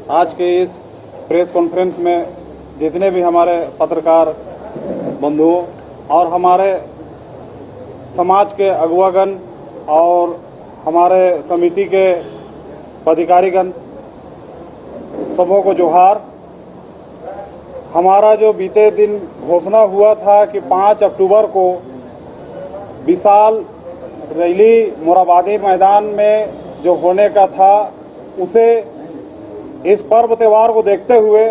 आज के इस प्रेस कॉन्फ्रेंस में जितने भी हमारे पत्रकार बंधुओं और हमारे समाज के अगुवागण और हमारे समिति के पदाधिकारीगण सबों को जोहार। हमारा जो बीते दिन घोषणा हुआ था कि 5 अक्टूबर को विशाल रैली मोराबादी मैदान में जो होने का था, उसे इस पर्व त्यौहार को देखते हुए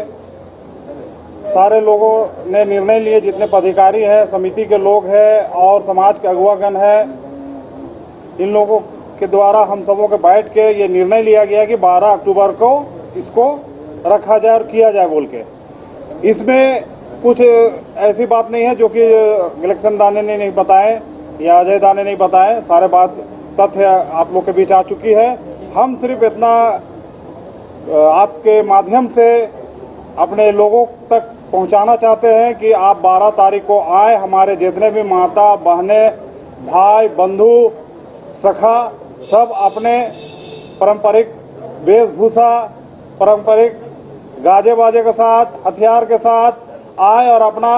सारे लोगों ने निर्णय लिए, जितने पदाधिकारी हैं, समिति के लोग हैं और समाज के अगुवागण हैं, इन लोगों के द्वारा हम सबों के बैठ के ये निर्णय लिया गया कि 12 अक्टूबर को इसको रखा जाए और किया जाए बोल के। इसमें कुछ ऐसी बात नहीं है जो कि इलेक्शन दाने ने नहीं बताए या अजय दाने नहीं बताए, सारे बात तथ्य आप लोग के बीच आ चुकी है। हम सिर्फ इतना आपके माध्यम से अपने लोगों तक पहुंचाना चाहते हैं कि आप 12 तारीख को आए। हमारे जितने भी माता बहनें भाई बंधु सखा सब अपने पारंपरिक वेशभूषा पारंपरिक गाजे बाजे के साथ हथियार के साथ आए और अपना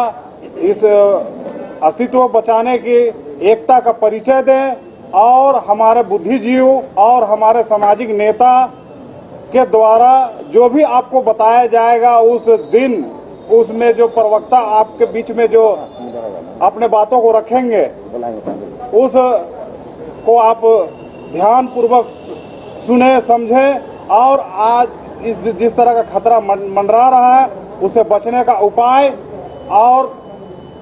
इस अस्तित्व बचाने की एकता का परिचय दें और हमारे बुद्धिजीव और हमारे सामाजिक नेता के द्वारा जो भी आपको बताया जाएगा उस दिन, उसमें जो प्रवक्ता आपके बीच में जो अपने बातों को रखेंगे उस को आप ध्यान पूर्वक सुने समझें और आज जिस तरह का खतरा मंडरा रहा है उससे बचने का उपाय और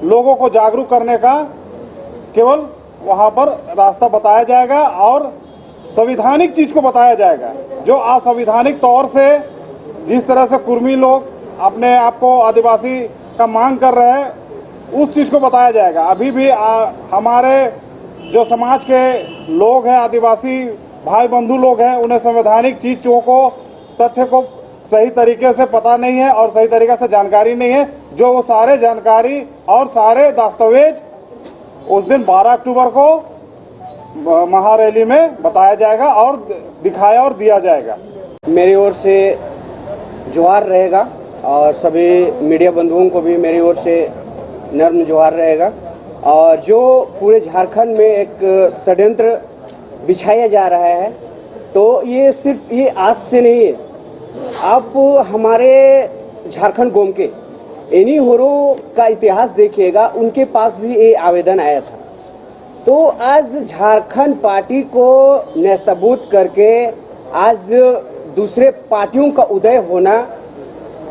लोगों को जागरूक करने का केवल वहां पर रास्ता बताया जाएगा और संवैधानिक चीज को बताया जाएगा। जो असंवैधानिक तौर से जिस तरह से कुर्मी लोग अपने आप को आदिवासी का मांग कर रहे हैं उस चीज को बताया जाएगा। अभी भी हमारे जो समाज के लोग हैं, आदिवासी भाई बंधु लोग हैं, उन्हें संवैधानिक चीजों को तथ्य को सही तरीके से पता नहीं है और सही तरीके से जानकारी नहीं है। जो वो सारे जानकारी और सारे दस्तावेज उस दिन 12 अक्टूबर को महारैली में बताया जाएगा और दिखाया और दिया जाएगा। मेरी ओर से जोहार रहेगा और सभी मीडिया बंधुओं को भी मेरी ओर से नर्म जोहार रहेगा। और जो पूरे झारखंड में एक षड्यंत्र बिछाया जा रहा है, तो ये सिर्फ ये आज से नहीं है। आप हमारे झारखंड गोम के इन्हीं होरों का इतिहास देखिएगा, उनके पास भी ये आवेदन आया था। तो आज झारखंड पार्टी को नेस्तबूत करके आज दूसरे पार्टियों का उदय होना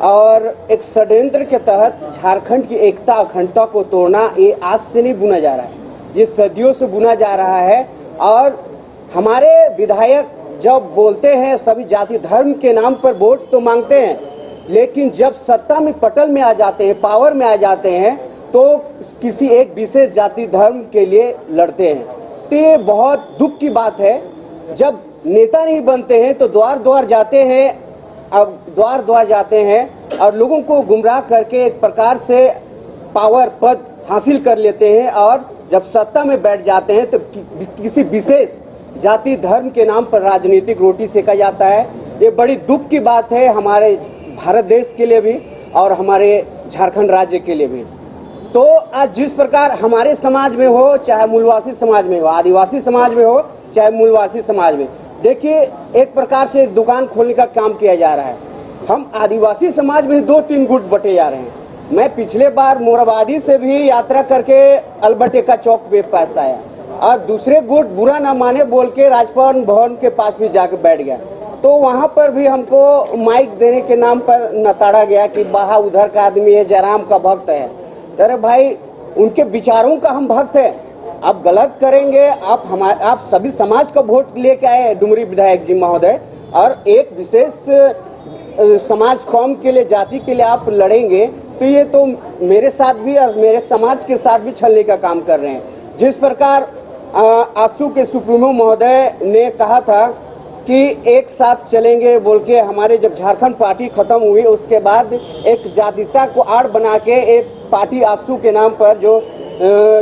और एक षड्यंत्र के तहत झारखंड की एकता अखंडता को तोड़ना, ये आज से नहीं बुना जा रहा है, ये सदियों से बुना जा रहा है। और हमारे विधायक जब बोलते हैं सभी जाति धर्म के नाम पर वोट तो मांगते हैं, लेकिन जब सत्ता में पटल में आ जाते हैं, पावर में आ जाते हैं, तो किसी एक विशेष जाति धर्म के लिए लड़ते हैं। तो ये बहुत दुख की बात है। जब नेता नहीं बनते हैं तो द्वार द्वार जाते हैं, अब द्वार द्वार जाते हैं और लोगों को गुमराह करके एक प्रकार से पावर पद हासिल कर लेते हैं और जब सत्ता में बैठ जाते हैं तो किसी विशेष जाति धर्म के नाम पर राजनीतिक रोटी सेका जाता है। ये बड़ी दुख की बात है हमारे भारत देश के लिए भी और हमारे झारखंड राज्य के लिए भी। तो आज जिस प्रकार हमारे समाज में हो, चाहे मूलवासी समाज में हो, आदिवासी समाज में हो, चाहे मूलवासी समाज में, देखिए एक प्रकार से एक दुकान खोलने का काम किया जा रहा है। हम आदिवासी समाज में 2-3 गुट बटे जा रहे हैं। मैं पिछले बार मोराबादी से भी यात्रा करके अल्बर्टेका चौक पे पास आया और दूसरे गुट बुरा ना माने बोल के राजभवन भवन के पास भी जाकर बैठ गया। तो वहाँ पर भी हमको माइक देने के नाम पर नताड़ा गया कि बाहा उधर का आदमी है, जयराम का भक्त है। अरे भाई, उनके विचारों का हम भक्त हैं। आप गलत करेंगे, आप सभी समाज का वोट लेके आए डुमरी विधायक जी महोदय, और एक विशेष समाज कौम के लिए, जाति के लिए आप लड़ेंगे, तो ये तो मेरे साथ भी और मेरे समाज के साथ भी छलने का काम कर रहे हैं। जिस प्रकार आसू के सुप्रीमो महोदय ने कहा था कि एक साथ चलेंगे बोल के, हमारे जब झारखंड पार्टी खत्म हुई उसके बाद एक जातीयता को आड़ बना के एक पार्टी आसू के नाम पर जो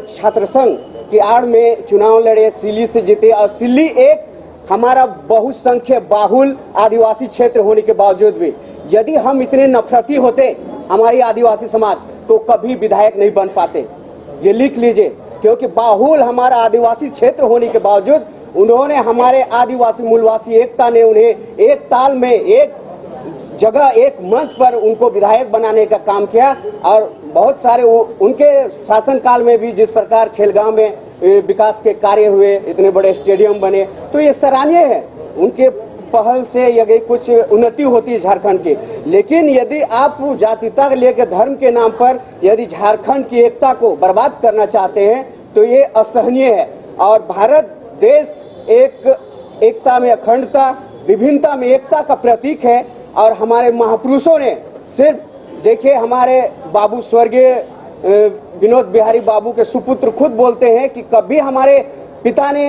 छात्र संघ की आड़ में चुनाव लड़े, सिल्ली से जीते और सिल्ली एक हमारा बहुसंख्यक बाहुल आदिवासी क्षेत्र होने के बावजूद भी यदि हम इतने नफरती होते हमारी आदिवासी समाज तो कभी विधायक नहीं बन पाते। ये लिख लीजिए, क्योंकि बाहुल हमारा आदिवासी क्षेत्र होने के बावजूद उन्होंने हमारे आदिवासी मूलवासी एकता ने उन्हें एक ताल में एक जगह एक मंच पर उनको विधायक बनाने का काम किया। और बहुत सारे उनके शासनकाल में भी जिस प्रकार खेलगांव में विकास के कार्य हुए, इतने बड़े स्टेडियम बने, तो ये सराहनीय है। उनके पहल से यदि कुछ उन्नति होती है झारखंड की। लेकिन यदि आप जातिता लेकर धर्म के नाम पर यदि झारखंड की एकता को बर्बाद करना चाहते हैं तो ये असहनीय है। और भारत देश एकता में अखंडता, विभिन्नता में एकता का प्रतीक है। और हमारे महापुरुषों ने सिर्फ देखिए, हमारे बाबू स्वर्गीय विनोद बिहारी बाबू के सुपुत्र खुद बोलते हैं कि कभी हमारे पिता ने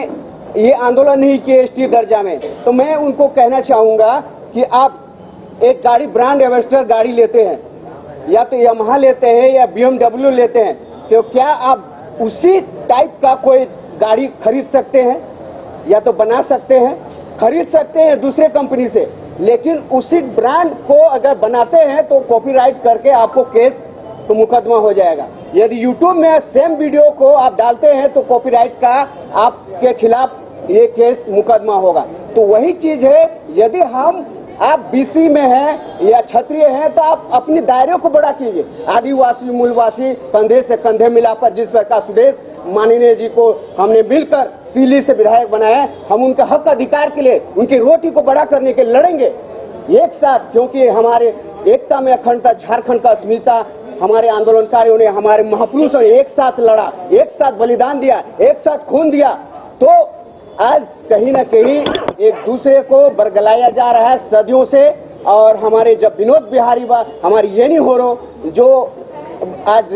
ये आंदोलन नहीं किए एसटी दर्जा में। तो मैं उनको कहना चाहूँगा कि आप एक गाड़ी ब्रांड एम्बेसडर गाड़ी लेते हैं, या तो यामाहा लेते हैं या BMW लेते हैं, तो क्या आप उसी टाइप का कोई गाड़ी खरीद सकते हैं? या तो बना सकते हैं, खरीद सकते हैं दूसरे कंपनी से, लेकिन उसी ब्रांड को अगर बनाते हैं तो कॉपीराइट करके आपको केस तो मुकदमा हो जाएगा। यदि YouTube में सेम वीडियो को आप डालते हैं तो कॉपीराइट का आपके खिलाफ ये केस मुकदमा होगा। तो वही चीज है, यदि आप BC में हैं या क्षत्रिय हैं तो आप अपने दायरे को बड़ा कीजिए। आदिवासी मूलवासी कंधे से कंधे मिलाकर जिस प्रकार सुदेश माननीय जी को हमने मिलकर सीली से विधायक बनाया, हम उनके हक अधिकार के लिए, उनकी रोटी को बड़ा करने के लड़ेंगे एक साथ, क्योंकि हमारे एकता में अखंडता, झारखंड का अस्मिता, हमारे आंदोलनकारियों ने, हमारे महापुरुषों ने एक साथ लड़ा, एक साथ बलिदान दिया, एक साथ खून दिया। तो आज कहीं ना कहीं एक दूसरे को बरगलाया जा रहा है सदियों से। और हमारे जब विनोद बिहारी हमारी येनी होरो जो आज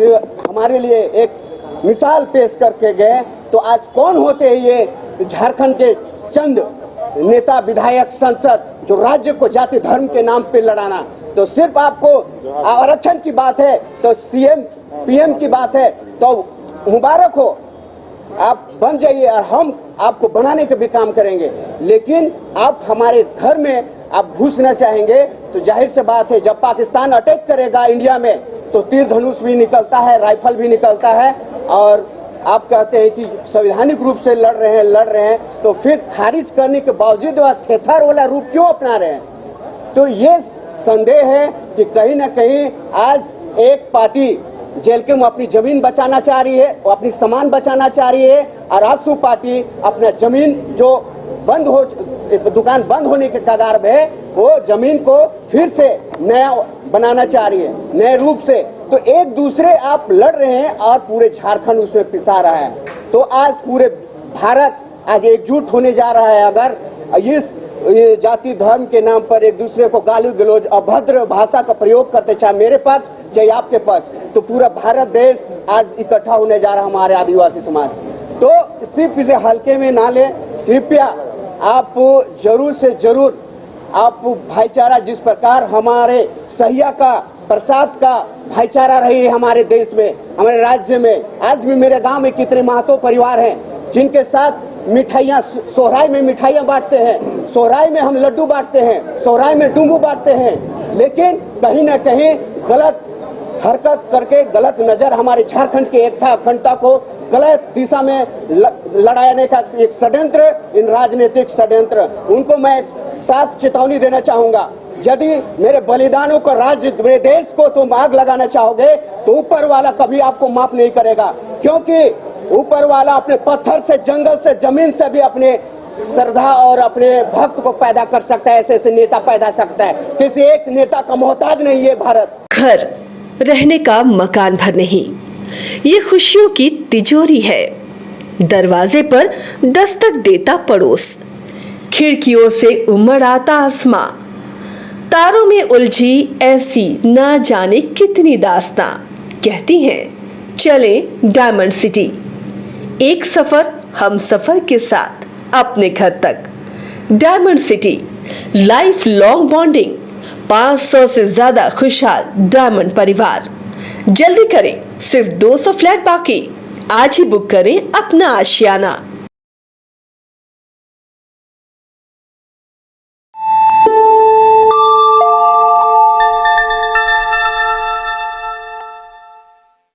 हमारे लिए एक मिसाल पेश करके गए, तो आज कौन होते हैं ये झारखंड के चंद नेता, विधायक, सांसद जो राज्य को जाति धर्म के नाम पे लड़ाना। तो सिर्फ आपको आरक्षण की बात है तो CM PM की बात है तो मुबारक हो, आप बन जाइए और हम आपको बनाने का भी काम करेंगे। लेकिन आप हमारे घर में आप घुसना चाहेंगे तो जाहिर से बात है, जब पाकिस्तान अटैक करेगा इंडिया में तो तीर धनुष भी निकलता है, राइफल भी निकलता है। और आप कहते हैं कि संवैधानिक रूप से लड़ रहे हैं, तो फिर खारिज करने के बावजूद वह थेथर वाला रूप क्यों अपना रहे हैं? तो ये संदेह है कि कहीं ना कहीं आज एक पार्टी जेल के में अपनी जमीन बचाना चाह रही है, वो अपनी सामान बचाना चाह रही है, और आसू पार्टी अपना जमीन जो दुकान बंद होने के कगार में है, वो जमीन को फिर से नया बनाना चाह रही है, नए रूप से। तो एक दूसरे आप लड़ रहे हैं और पूरे झारखंड उसमें पिसा रहा है। तो आज पूरे भारत आज एकजुट होने जा रहा है। अगर ये जाति धर्म के नाम पर एक दूसरे को गाली गलौज अभद्र भाषा का प्रयोग करते, चाहे मेरे पक्ष चाहे आपके पक्ष, तो पूरा भारत देश आज इकट्ठा होने जा रहा है, हमारे आदिवासी समाज। तो सिर्फ इसे हल्के में ना ले, कृपया आप जरूर से जरूर आप भाईचारा, जिस प्रकार हमारे सहिया का प्रसाद का भाईचारा रही है हमारे देश में, हमारे राज्य में, आज भी मेरे गांव में कितने महतो परिवार हैं जिनके साथ मिठाइयाँ, सोहराई में मिठाइयाँ बांटते हैं, सोहराई में हम लड्डू बांटते हैं, सोहराई में डूंबू बांटते हैं। लेकिन कहीं ना कहीं गलत हरकत करके, गलत नजर हमारे झारखंड के एकता अखंडता को गलत दिशा में लड़ाने का एक षड्यंत्र, इन राजनीतिक षड्यंत्र, उनको मैं साथ चेतावनी देना चाहूंगा। यदि मेरे बलिदानों को, राज्य, मेरे देश को तुम आग लगाना चाहोगे तो ऊपर वाला कभी आपको माफ नहीं करेगा, क्योंकि ऊपर वाला अपने पत्थर से, जंगल से, जमीन से भी अपने श्रद्धा और अपने भक्त को पैदा कर सकता है, ऐसे ऐसे नेता पैदा सकता है। किसी एक नेता का मोहताज नहीं है भारत। घर रहने का मकान भर नहीं, ये खुशियों की तिजोरी है। दरवाजे पर दस्तक देता पड़ोस, खिड़कियों से उमड़ आता आसमां, तारों में उलझी ऐसी ना जाने कितनी दास्तां। कहती हैं चले डायमंड सिटी, एक सफर हम सफर के साथ अपने घर तक। Diamond city, life long bonding, 500 से ज्यादा खुशहाल डायमंड परिवार। जल्दी करें, सिर्फ 200 फ्लैट बाकी। आज ही बुक करें अपना आशियाना।